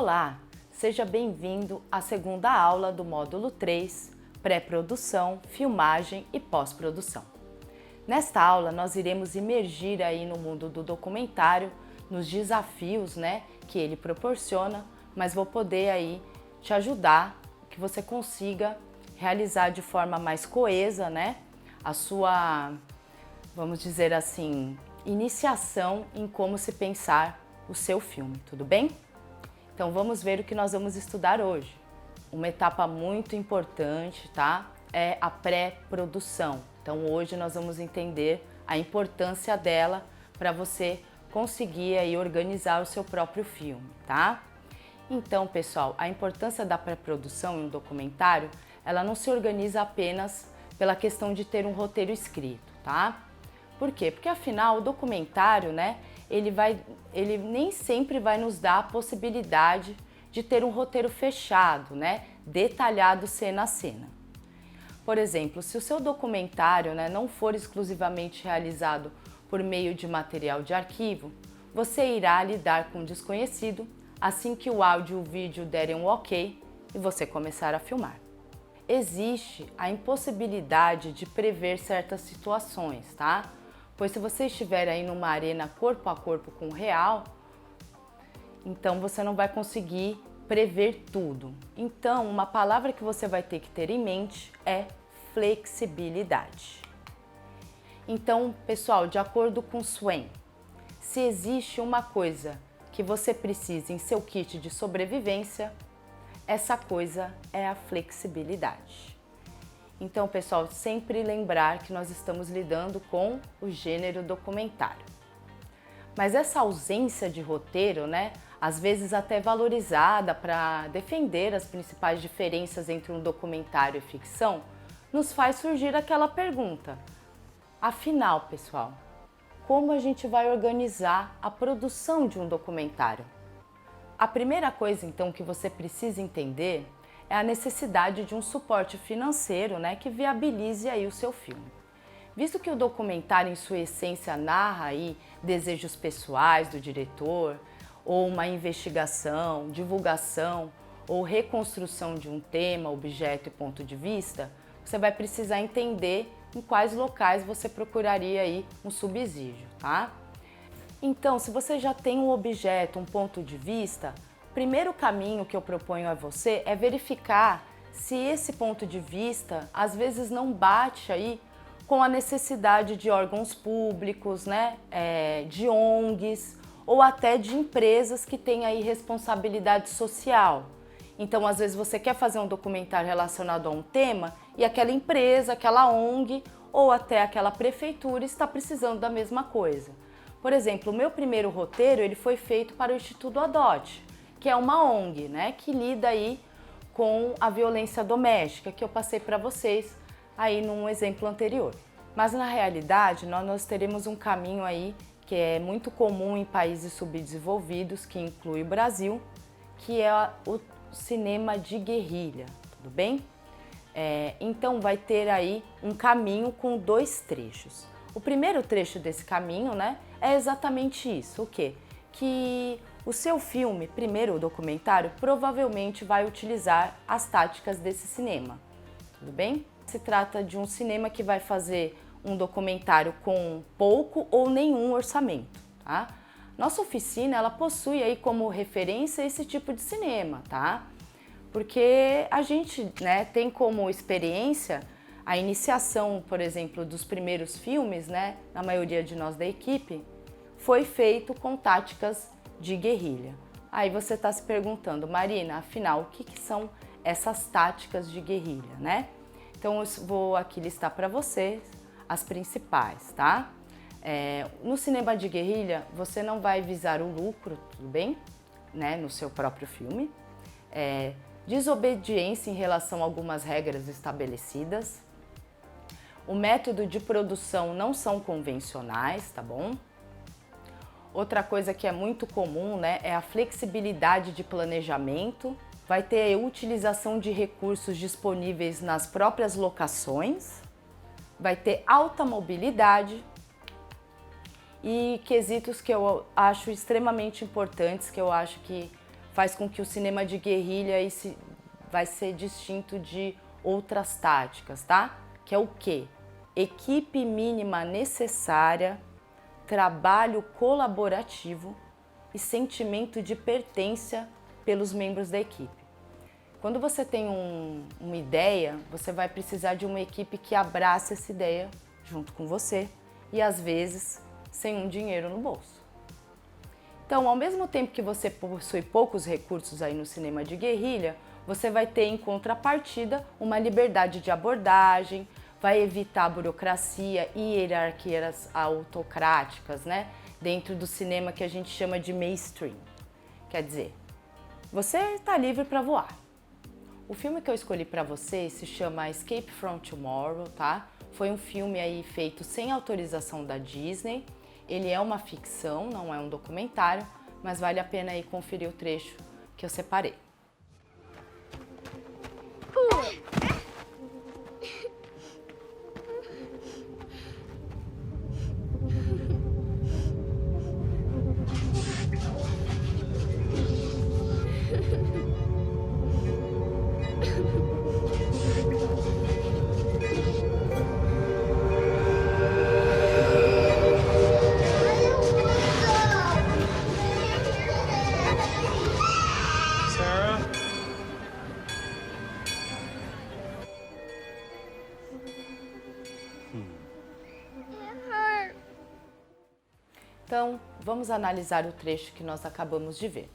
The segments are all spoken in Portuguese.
Olá, seja bem-vindo à segunda aula do módulo 3, pré-produção, filmagem e pós-produção. Nesta aula nós iremos imergir aí no mundo do documentário, nos desafios, que ele proporciona, mas vou poder aí te ajudar que você consiga realizar de forma mais coesa, a sua, vamos dizer assim, iniciação em como se pensar o seu filme, tudo bem? Então vamos ver o que nós vamos estudar hoje. Uma etapa muito importante, tá? É a pré-produção. Então hoje nós vamos entender a importância dela para você conseguir aí organizar o seu próprio filme, tá? Então, pessoal, a importância da pré-produção em um documentário, ela não se organiza apenas pela questão de ter um roteiro escrito, tá? Por quê? Porque afinal o documentário, ele nem sempre vai nos dar a possibilidade de ter um roteiro fechado, detalhado cena a cena. Por exemplo, se o seu documentário não for exclusivamente realizado por meio de material de arquivo, você irá lidar com o desconhecido assim que o áudio e o vídeo derem um ok e você começar a filmar. Existe a impossibilidade de prever certas situações, tá? Pois se você estiver aí numa arena corpo a corpo com o real, então você não vai conseguir prever tudo. Então, uma palavra que você vai ter que ter em mente é flexibilidade. Então, pessoal, de acordo com Swain, se existe uma coisa que você precisa em seu kit de sobrevivência, essa coisa é a flexibilidade. Então, pessoal, sempre lembrar que nós estamos lidando com o gênero documentário. Mas essa ausência de roteiro, às vezes até valorizada para defender as principais diferenças entre um documentário e ficção, nos faz surgir aquela pergunta: afinal, pessoal, como a gente vai organizar a produção de um documentário? A primeira coisa, então, que você precisa entender é a necessidade de um suporte financeiro, que viabilize aí o seu filme. Visto que o documentário, em sua essência, narra aí desejos pessoais do diretor, ou uma investigação, divulgação ou reconstrução de um tema, objeto e ponto de vista, você vai precisar entender em quais locais você procuraria aí um subsídio, tá? Então, se você já tem um objeto, um ponto de vista, o primeiro caminho que eu proponho a você é verificar se esse ponto de vista às vezes não bate aí com a necessidade de órgãos públicos, de ONGs ou até de empresas que têm aí responsabilidade social. Então, às vezes você quer fazer um documentário relacionado a um tema e aquela empresa, aquela ONG ou até aquela prefeitura está precisando da mesma coisa. Por exemplo, o meu primeiro roteiro ele foi feito para o Instituto ADOT, que é uma ONG, que lida aí com a violência doméstica, que eu passei para vocês aí num exemplo anterior. Mas na realidade, nós teremos um caminho aí que é muito comum em países subdesenvolvidos, que inclui o Brasil, que é o cinema de guerrilha, tudo bem? Então vai ter aí um caminho com dois trechos. O primeiro trecho desse caminho, é exatamente isso, o quê? Que o seu filme, primeiro o documentário, provavelmente vai utilizar as táticas desse cinema, tudo bem? Se trata de um cinema que vai fazer um documentário com pouco ou nenhum orçamento, tá? Nossa oficina, ela possui aí como referência esse tipo de cinema, tá? Porque a gente, tem como experiência a iniciação, por exemplo, dos primeiros filmes, na maioria de nós da equipe, foi feito com táticas de guerrilha. Aí você está se perguntando, Marina, afinal, o que são essas táticas de guerrilha, Então eu vou aqui listar para vocês as principais, tá? No cinema de guerrilha, você não vai visar o lucro, tudo bem? No seu próprio filme. Desobediência em relação a algumas regras estabelecidas. O método de produção não são convencionais, tá bom? Outra coisa que é muito comum, é a flexibilidade de planejamento. Vai ter a utilização de recursos disponíveis nas próprias locações. Vai ter alta mobilidade e quesitos que eu acho extremamente importantes, que eu acho que faz com que o cinema de guerrilha vai ser distinto de outras táticas, tá? Que é o quê? Equipe mínima necessária, trabalho colaborativo e sentimento de pertença pelos membros da equipe. Quando você tem uma ideia, você vai precisar de uma equipe que abrace essa ideia junto com você e, às vezes, sem um dinheiro no bolso. Então, ao mesmo tempo que você possui poucos recursos aí no cinema de guerrilha, você vai ter em contrapartida uma liberdade de abordagem, vai evitar a burocracia e hierarquias autocráticas, né? Dentro do cinema que a gente chama de mainstream. Quer dizer, você está livre para voar. O filme que eu escolhi para você se chama Escape from Tomorrow, tá? Foi um filme aí feito sem autorização da Disney. Ele é uma ficção, não é um documentário, mas vale a pena aí conferir o trecho que eu separei. Então, vamos analisar o trecho que nós acabamos de ver.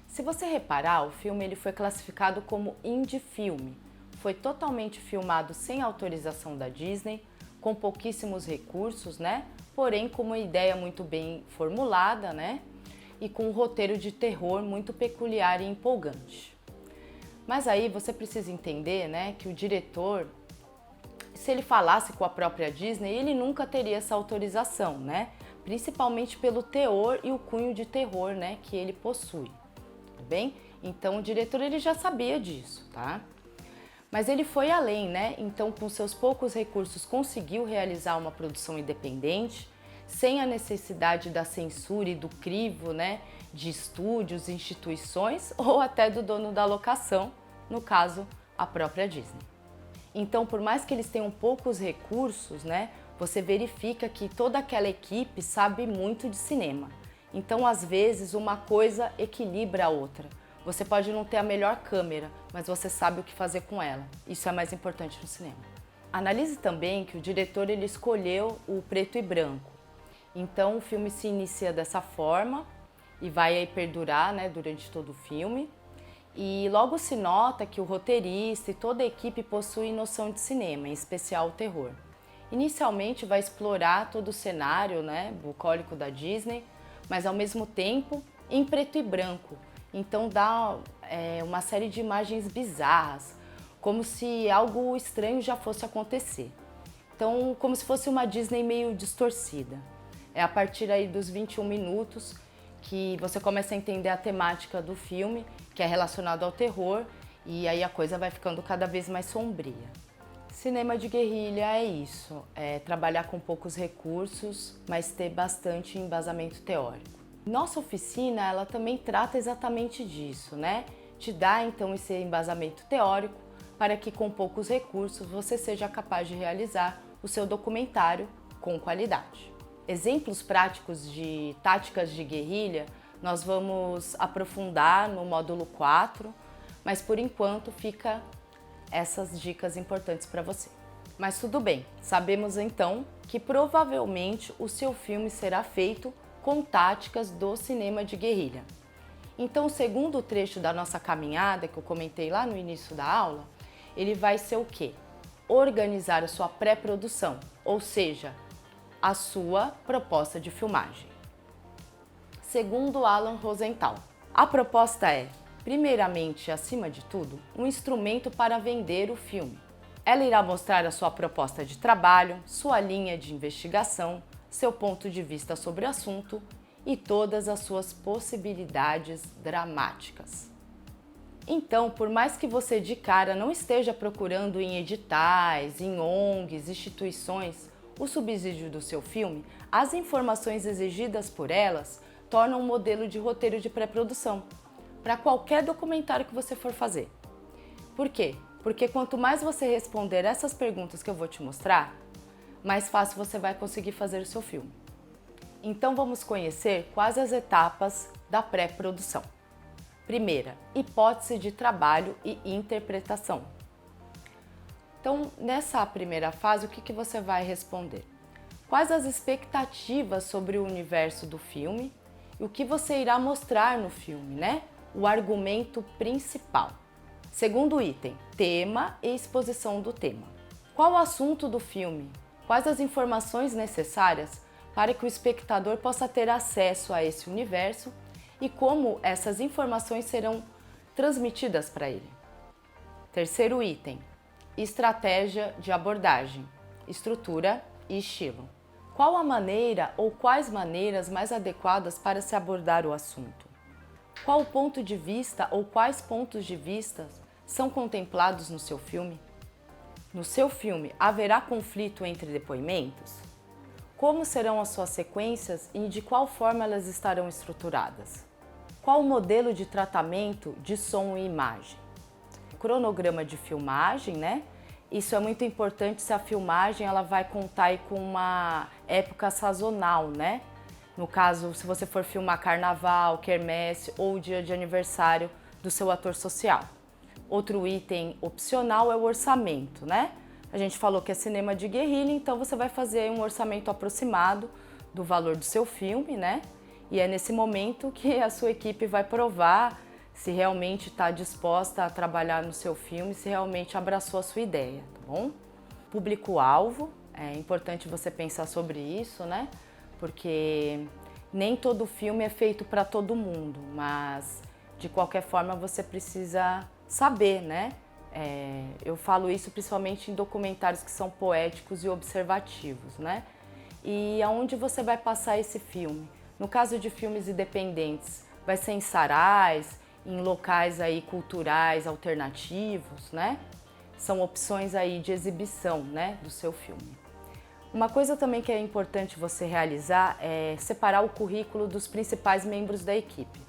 Se você reparar, o filme ele foi classificado como indie filme. Foi totalmente filmado sem autorização da Disney, com pouquíssimos recursos, né? Porém, com uma ideia muito bem formulada, né? E com um roteiro de terror muito peculiar e empolgante. Mas aí você precisa entender, né, que o diretor, se ele falasse com a própria Disney, ele nunca teria essa autorização, né? Principalmente pelo teor e o cunho de terror, né, que ele possui, tudo bem? Então o diretor ele já sabia disso, tá? Mas ele foi além, né? Então com seus poucos recursos conseguiu realizar uma produção independente, sem a necessidade da censura e do crivo, né, de estúdios, instituições ou até do dono da locação, no caso, a própria Disney. Então, por mais que eles tenham poucos recursos, né, você verifica que toda aquela equipe sabe muito de cinema. Então, às vezes, uma coisa equilibra a outra. Você pode não ter a melhor câmera, mas você sabe o que fazer com ela. Isso é mais importante no cinema. Analise também que o diretor ele escolheu o preto e branco. Então, o filme se inicia dessa forma e vai aí perdurar, né, durante todo o filme. E logo se nota que o roteirista e toda a equipe possuem noção de cinema, em especial o terror. Inicialmente vai explorar todo o cenário, né, bucólico da Disney, mas ao mesmo tempo em preto e branco. Então dá uma série de imagens bizarras, como se algo estranho já fosse acontecer. Então, como se fosse uma Disney meio distorcida. É a partir aí dos 21 minutos que você começa a entender a temática do filme, que é relacionado ao terror, e aí a coisa vai ficando cada vez mais sombria. Cinema de guerrilha é isso, é trabalhar com poucos recursos, mas ter bastante embasamento teórico. Nossa oficina, ela também trata exatamente disso, né? Te dá então esse embasamento teórico para que com poucos recursos você seja capaz de realizar o seu documentário com qualidade. Exemplos práticos de táticas de guerrilha nós vamos aprofundar no módulo 4, mas por enquanto fica essas dicas importantes para você. Mas tudo bem, sabemos então que provavelmente o seu filme será feito com táticas do cinema de guerrilha. Então o segundo trecho da nossa caminhada, que eu comentei lá no início da aula, ele vai ser o quê? Organizar a sua pré-produção, ou seja, a sua proposta de filmagem. Segundo Alan Rosenthal, a proposta é, primeiramente, acima de tudo, um instrumento para vender o filme. Ela irá mostrar a sua proposta de trabalho, sua linha de investigação, seu ponto de vista sobre o assunto e todas as suas possibilidades dramáticas. Então, por mais que você de cara não esteja procurando em editais, em ONGs, instituições, o subsídio do seu filme, as informações exigidas por elas tornam um modelo de roteiro de pré-produção. para qualquer documentário que você for fazer. Por quê? Porque quanto mais você responder essas perguntas que eu vou te mostrar, mais fácil você vai conseguir fazer o seu filme. Então vamos conhecer quais as etapas da pré-produção. Primeira, hipótese de trabalho e interpretação. Então, nessa primeira fase, o que você vai responder? Quais as expectativas sobre o universo do filme e o que você irá mostrar no filme, né? O argumento principal. Segundo item, tema e exposição do tema. Qual o assunto do filme? Quais as informações necessárias para que o espectador possa ter acesso a esse universo e como essas informações serão transmitidas para ele? Terceiro item, estratégia de abordagem, estrutura e estilo. Qual a maneira ou quais maneiras mais adequadas para se abordar o assunto? Qual o ponto de vista ou quais pontos de vista são contemplados no seu filme? No seu filme, haverá conflito entre depoimentos? Como serão as suas sequências e de qual forma elas estarão estruturadas? Qual o modelo de tratamento de som e imagem? Cronograma de filmagem, né? Isso é muito importante se a filmagem ela vai contar aí com uma época sazonal, né? No caso, se você for filmar carnaval, quermesse ou dia de aniversário do seu ator social. Outro item opcional é o orçamento, né? A gente falou que é cinema de guerrilha, então você vai fazer um orçamento aproximado do valor do seu filme, né? E é nesse momento que a sua equipe vai provar se realmente está disposta a trabalhar no seu filme, se realmente abraçou a sua ideia, tá bom? Público-alvo, é importante você pensar sobre isso, né? Porque nem todo filme é feito para todo mundo, mas de qualquer forma você precisa saber, né? Eu falo isso principalmente em documentários que são poéticos e observativos, né? E aonde você vai passar esse filme? No caso de filmes independentes, vai ser em sarais, em locais aí culturais alternativos, né? São opções aí de exibição, né, do seu filme. Uma coisa também que é importante você realizar é separar o currículo dos principais membros da equipe.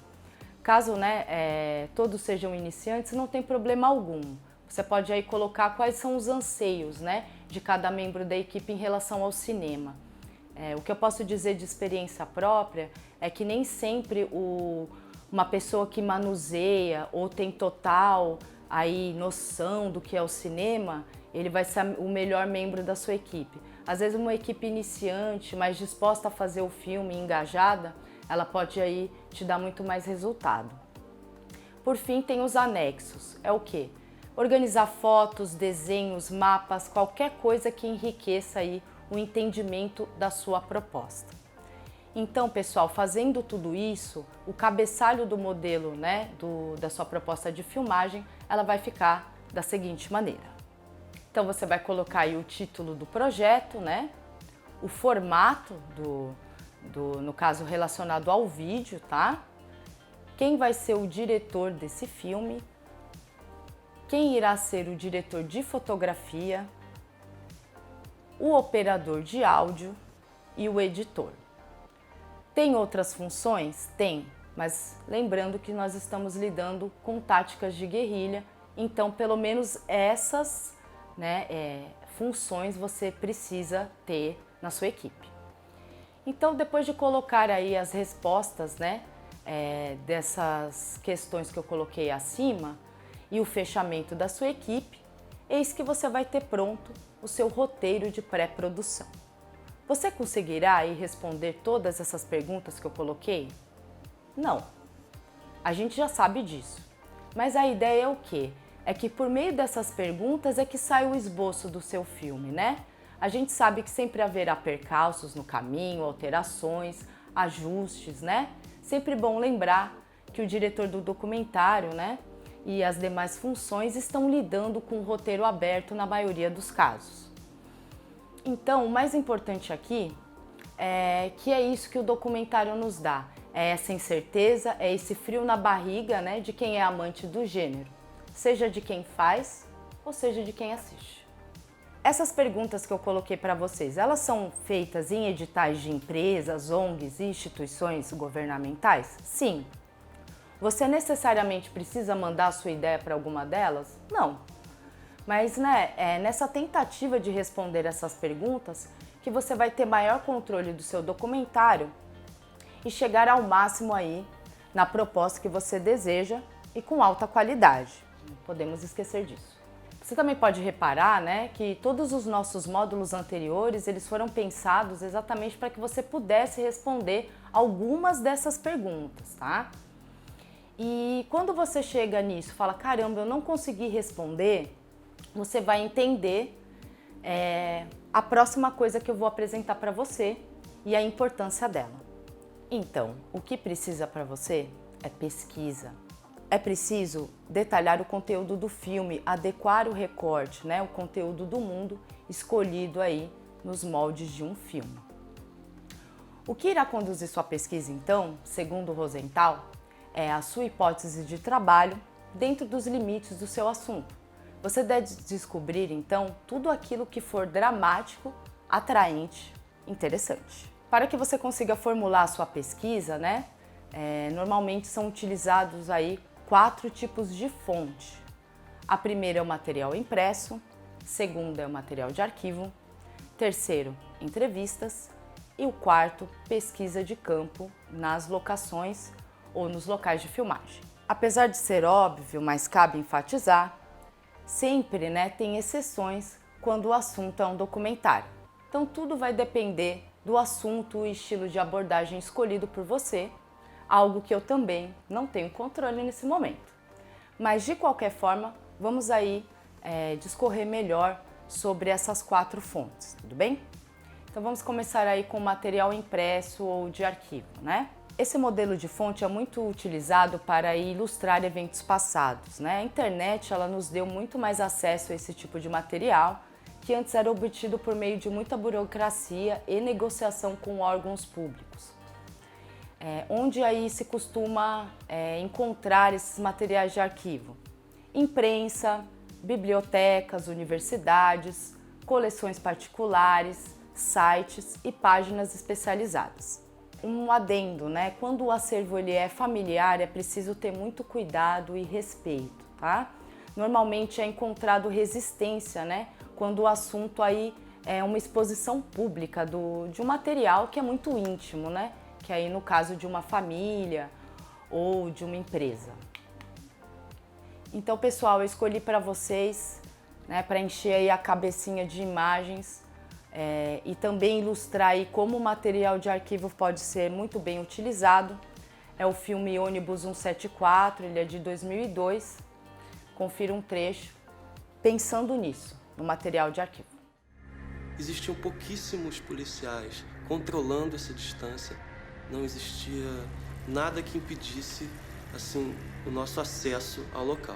Caso, né, todos sejam iniciantes, não tem problema algum. Você pode aí colocar quais são os anseios, né, de cada membro da equipe em relação ao cinema. O que eu posso dizer de experiência própria é que nem sempre uma pessoa que manuseia ou tem total aí noção do que é o cinema, ele vai ser o melhor membro da sua equipe. Às vezes uma equipe iniciante, mas disposta a fazer o filme, engajada, ela pode aí te dar muito mais resultado. Por fim, tem os anexos. É o quê? Organizar fotos, desenhos, mapas, qualquer coisa que enriqueça aí o entendimento da sua proposta. Então, pessoal, fazendo tudo isso, o cabeçalho do modelo, né, da sua proposta de filmagem, ela vai ficar da seguinte maneira. Então, você vai colocar aí o título do projeto, né, o formato no caso relacionado ao vídeo, tá? Quem vai ser o diretor desse filme, quem irá ser o diretor de fotografia, o operador de áudio e o editor. Tem outras funções? Tem, mas lembrando que nós estamos lidando com táticas de guerrilha, então pelo menos essas, né, funções você precisa ter na sua equipe. Então, depois de colocar aí as respostas, né, dessas questões que eu coloquei acima e o fechamento da sua equipe, eis que você vai ter pronto o seu roteiro de pré-produção. Você conseguirá aí responder todas essas perguntas que eu coloquei? Não. A gente já sabe disso. Mas a ideia é o quê? É que por meio dessas perguntas é que sai o esboço do seu filme, né? A gente sabe que sempre haverá percalços no caminho, alterações, ajustes, né? Sempre bom lembrar que o diretor do documentário, né, e as demais funções estão lidando com o roteiro aberto na maioria dos casos. Então, o mais importante aqui é que é isso que o documentário nos dá. É essa incerteza, é esse frio na barriga, né, de quem é amante do gênero, seja de quem faz ou seja de quem assiste. Essas perguntas que eu coloquei para vocês, elas são feitas em editais de empresas, ONGs e instituições governamentais? Sim. Você necessariamente precisa mandar a sua ideia para alguma delas? Não. Mas é nessa tentativa de responder essas perguntas que você vai ter maior controle do seu documentário e chegar ao máximo aí na proposta que você deseja e com alta qualidade. Não podemos esquecer disso. Você também pode reparar, que todos os nossos módulos anteriores, eles foram pensados exatamente para que você pudesse responder algumas dessas perguntas, tá? E quando você chega nisso, fala, caramba, eu não consegui responder, você vai entender a próxima coisa que eu vou apresentar para você e a importância dela. Então, o que precisa para você é pesquisa. É preciso detalhar o conteúdo do filme, adequar o recorte, o conteúdo do mundo escolhido aí nos moldes de um filme. O que irá conduzir sua pesquisa, então, segundo Rosenthal, é a sua hipótese de trabalho dentro dos limites do seu assunto. Você deve descobrir, então, tudo aquilo que for dramático, atraente, interessante. Para que você consiga formular a sua pesquisa, normalmente são utilizados aí 4 tipos de fonte. A primeira é o material impresso, segunda é o material de arquivo, terceiro, entrevistas e o quarto, pesquisa de campo nas locações ou nos locais de filmagem. Apesar de ser óbvio, mas cabe enfatizar, sempre tem exceções quando o assunto é um documentário. Então tudo vai depender do assunto e estilo de abordagem escolhido por você, algo que eu também não tenho controle nesse momento. Mas de qualquer forma, vamos aí discorrer melhor sobre essas 4 fontes, tudo bem? Então vamos começar aí com material impresso ou de arquivo, Esse modelo de fonte é muito utilizado para ilustrar eventos passados, A internet ela nos deu muito mais acesso a esse tipo de material, que antes era obtido por meio de muita burocracia e negociação com órgãos públicos. Onde aí se costuma encontrar esses materiais de arquivo? Imprensa, bibliotecas, universidades, coleções particulares, sites e páginas especializadas. Um adendo, quando o acervo ele é familiar, é preciso ter muito cuidado e respeito, tá? Normalmente é encontrado resistência, quando o assunto aí é uma exposição pública de um material que é muito íntimo, que aí no caso de uma família ou de uma empresa. Então, pessoal, eu escolhi para vocês, para encher aí a cabecinha de imagens e também ilustrar aí como o material de arquivo pode ser muito bem utilizado. É o filme Ônibus 174, ele é de 2002. Confira um trecho pensando nisso, no material de arquivo. Existiam pouquíssimos policiais controlando essa distância. Não existia nada que impedisse, assim, o nosso acesso ao local.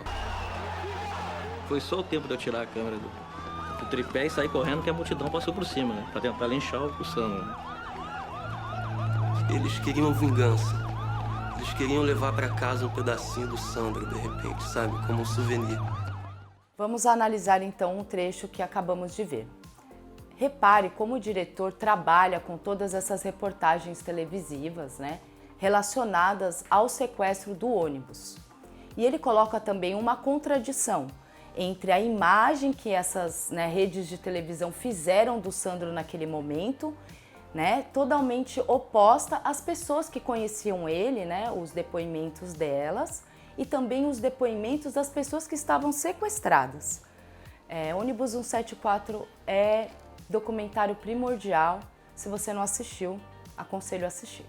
Foi só o tempo de eu tirar a câmera do tripé e sair correndo que a multidão passou por cima, para tentar linchar o Sandro. Eles queriam vingança. Eles queriam levar para casa um pedacinho do Sandro, de repente, sabe? Como um souvenir. Vamos analisar então um trecho que acabamos de ver. Repare como o diretor trabalha com todas essas reportagens televisivas, relacionadas ao sequestro do ônibus. E ele coloca também uma contradição entre a imagem que essas redes de televisão fizeram do Sandro naquele momento, totalmente oposta às pessoas que conheciam ele, os depoimentos delas e também os depoimentos das pessoas que estavam sequestradas. Ônibus 174 é documentário primordial. Se você não assistiu, aconselho a assistir.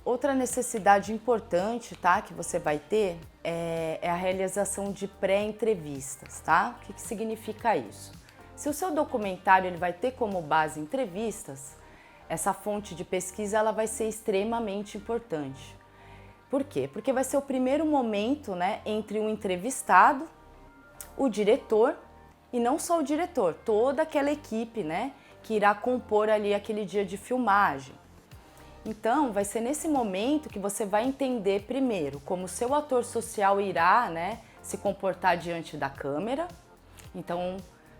Outra necessidade importante, que você vai ter é a realização de pré-entrevistas, O que significa isso? Se o seu documentário ele vai ter como base entrevistas, essa fonte de pesquisa ela vai ser extremamente importante. Por quê? Porque vai ser o primeiro momento, entre o entrevistado, o diretor e não só o diretor, toda aquela equipe, que irá compor ali aquele dia de filmagem. Então, vai ser nesse momento que você vai entender primeiro como o seu ator social irá, se comportar diante da câmera. Então,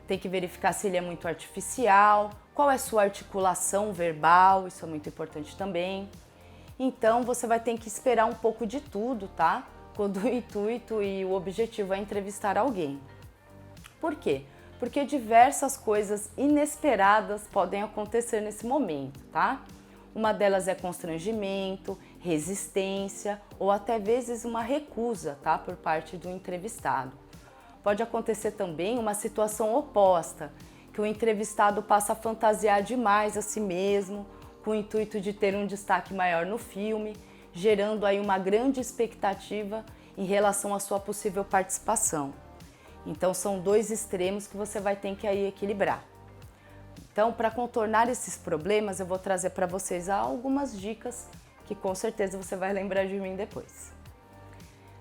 tem que verificar se ele é muito artificial, qual é a sua articulação verbal, isso é muito importante também. Então, você vai ter que esperar um pouco de tudo, quando o intuito e o objetivo é entrevistar alguém. Por quê? Porque diversas coisas inesperadas podem acontecer nesse momento, tá? Uma delas é constrangimento, resistência ou até vezes uma recusa, tá? Por parte do entrevistado. Pode acontecer também uma situação oposta, que o entrevistado passa a fantasiar demais a si mesmo, com o intuito de ter um destaque maior no filme, gerando aí uma grande expectativa em relação à sua possível participação. Então são dois extremos que você vai ter que aí equilibrar. Então, para contornar esses problemas, eu vou trazer para vocês algumas dicas que com certeza você vai lembrar de mim depois.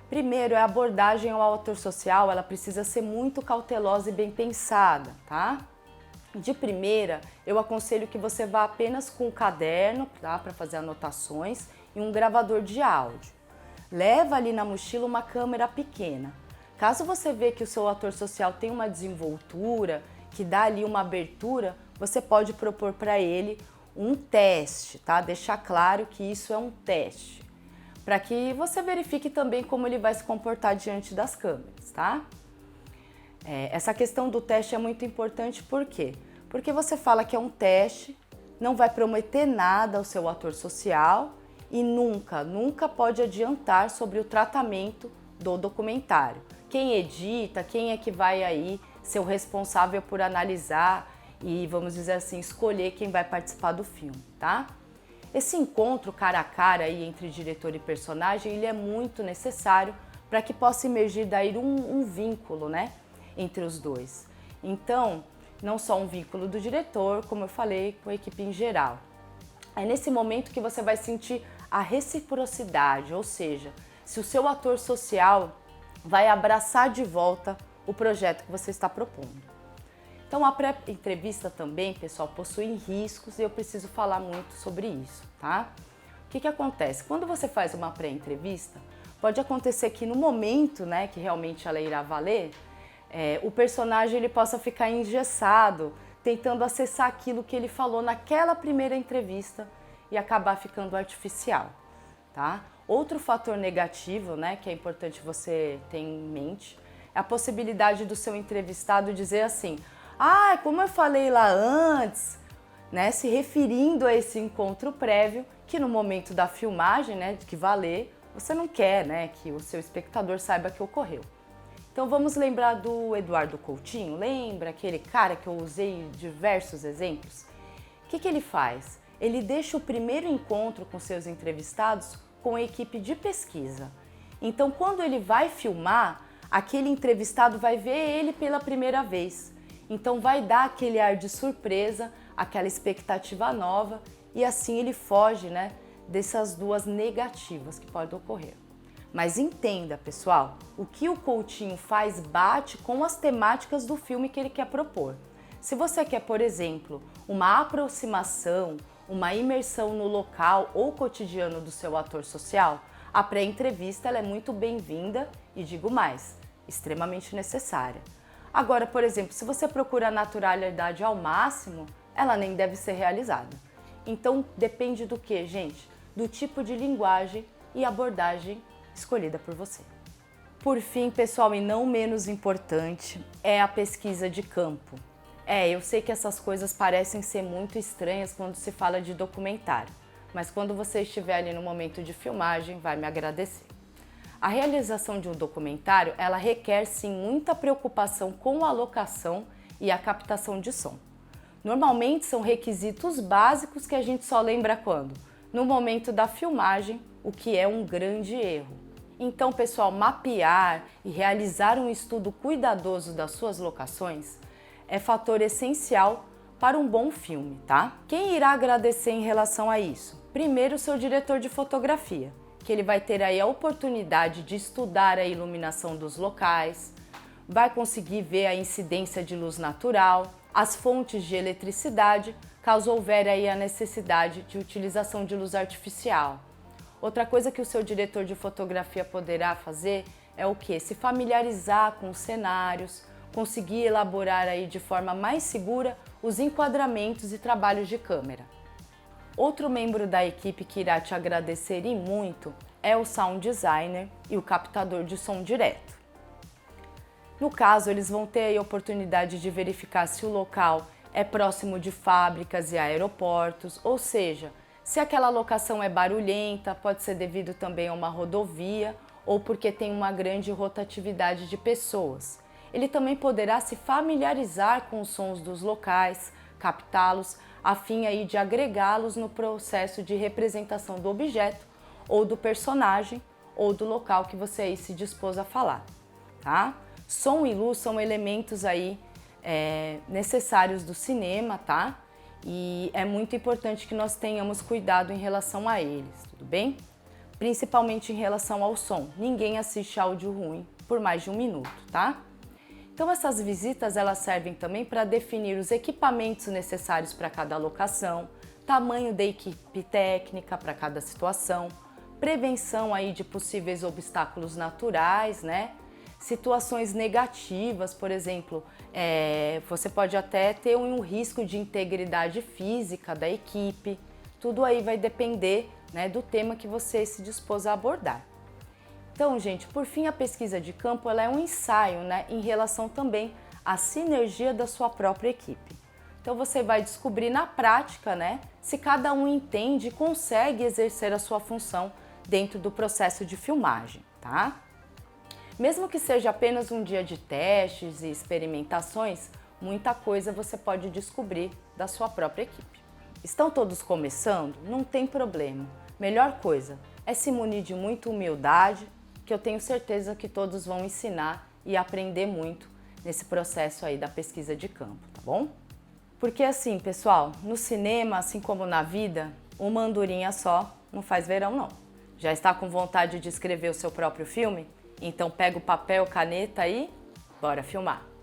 Primeiro, a abordagem ao ator social, ela precisa ser muito cautelosa e bem pensada, tá? De primeira, eu aconselho que você vá apenas com um caderno, tá? Para fazer anotações e um gravador de áudio. Leva ali na mochila uma câmera pequena. Caso você vê que o seu ator social tem uma desenvoltura, que dá ali uma abertura, você pode propor para ele um teste, tá? Deixar claro que isso é um teste, para que você verifique também como ele vai se comportar diante das câmeras, tá? Essa questão do teste é muito importante, por quê? Porque você fala que é um teste, não vai prometer nada ao seu ator social e nunca pode adiantar sobre o tratamento do documentário. Quem edita, quem é que vai aí ser o responsável por analisar e, vamos dizer assim, escolher quem vai participar do filme, tá? Esse encontro cara a cara aí entre diretor e personagem, ele é muito necessário para que possa emergir daí um vínculo, né, entre os dois. Então, não só um vínculo do diretor, como eu falei, com a equipe em geral. É nesse momento que você vai sentir a reciprocidade, ou seja, se o seu ator social vai abraçar de volta o projeto que você está propondo. Então, a pré-entrevista também, pessoal, possui riscos e eu preciso falar muito sobre isso, tá? O que acontece? Quando você faz uma pré-entrevista, pode acontecer que no momento, né, que realmente ela irá valer, o personagem ele possa ficar engessado, tentando acessar aquilo que ele falou naquela primeira entrevista e acabar ficando artificial, tá? Outro fator negativo, né, que é importante você ter em mente, é a possibilidade do seu entrevistado dizer assim: ah, como eu falei lá antes, né, se referindo a esse encontro prévio, que no momento da filmagem, né, de que valer, você não quer, né, que o seu espectador saiba que ocorreu. Então vamos lembrar do Eduardo Coutinho, lembra aquele cara que eu usei diversos exemplos? O que ele faz? Ele deixa o primeiro encontro com seus entrevistados com a equipe de pesquisa. Então, quando ele vai filmar, aquele entrevistado vai ver ele pela primeira vez. Então, vai dar aquele ar de surpresa, aquela expectativa nova e assim ele foge, né, dessas duas negativas que podem ocorrer. Mas entenda, pessoal, o que o Coutinho faz bate com as temáticas do filme que ele quer propor. Se você quer, por exemplo, uma aproximação, uma imersão no local ou cotidiano do seu ator social, a pré-entrevista ela é muito bem-vinda e, digo mais, extremamente necessária. Agora, por exemplo, se você procura a naturalidade ao máximo, ela nem deve ser realizada. Então, depende do que, gente? Do tipo de linguagem e abordagem escolhida por você. Por fim, pessoal, e não menos importante, é a pesquisa de campo. Eu sei que essas coisas parecem ser muito estranhas quando se fala de documentário, mas quando você estiver ali no momento de filmagem, vai me agradecer. A realização de um documentário, ela requer sim muita preocupação com a locação e a captação de som. Normalmente são requisitos básicos que a gente só lembra quando? No momento da filmagem, o que é um grande erro. Então, pessoal, mapear e realizar um estudo cuidadoso das suas locações é fator essencial para um bom filme, tá? Quem irá agradecer em relação a isso? Primeiro, o seu diretor de fotografia, que ele vai ter aí a oportunidade de estudar a iluminação dos locais, vai conseguir ver a incidência de luz natural, as fontes de eletricidade, caso houver aí a necessidade de utilização de luz artificial. Outra coisa que o seu diretor de fotografia poderá fazer é o quê? Se familiarizar com os cenários, conseguir elaborar aí de forma mais segura os enquadramentos e trabalhos de câmera. Outro membro da equipe que irá te agradecer e muito é o sound designer e o captador de som direto. No caso, eles vão ter a oportunidade de verificar se o local é próximo de fábricas e aeroportos, ou seja, se aquela locação é barulhenta, pode ser devido também a uma rodovia ou porque tem uma grande rotatividade de pessoas. Ele também poderá se familiarizar com os sons dos locais, captá-los, a fim aí de agregá-los no processo de representação do objeto ou do personagem ou do local que você aí se dispôs a falar, tá? Som e luz são elementos aí necessários do cinema, tá? E é muito importante que nós tenhamos cuidado em relação a eles, tudo bem? Principalmente em relação ao som. Ninguém assiste áudio ruim por mais de 1 minuto, tá? Então essas visitas elas servem também para definir os equipamentos necessários para cada locação, tamanho da equipe técnica para cada situação, prevenção aí de possíveis obstáculos naturais, né? Situações negativas, por exemplo, você pode até ter um risco de integridade física da equipe. Tudo aí vai depender, né, do tema que você se dispôs a abordar. Então, gente, por fim, a pesquisa de campo ela é um ensaio, né, em relação também à sinergia da sua própria equipe. Então, você vai descobrir na prática, né, se cada um entende e consegue exercer a sua função dentro do processo de filmagem, tá? Mesmo que seja apenas um dia de testes e experimentações, muita coisa você pode descobrir da sua própria equipe. Estão todos começando? Não tem problema. Melhor coisa é se munir de muita humildade, que eu tenho certeza que todos vão ensinar e aprender muito nesse processo aí da pesquisa de campo, tá bom? Porque assim, pessoal, no cinema, assim como na vida, uma andorinha só não faz verão não. Já está com vontade de escrever o seu próprio filme? Então pega o papel, caneta e bora filmar!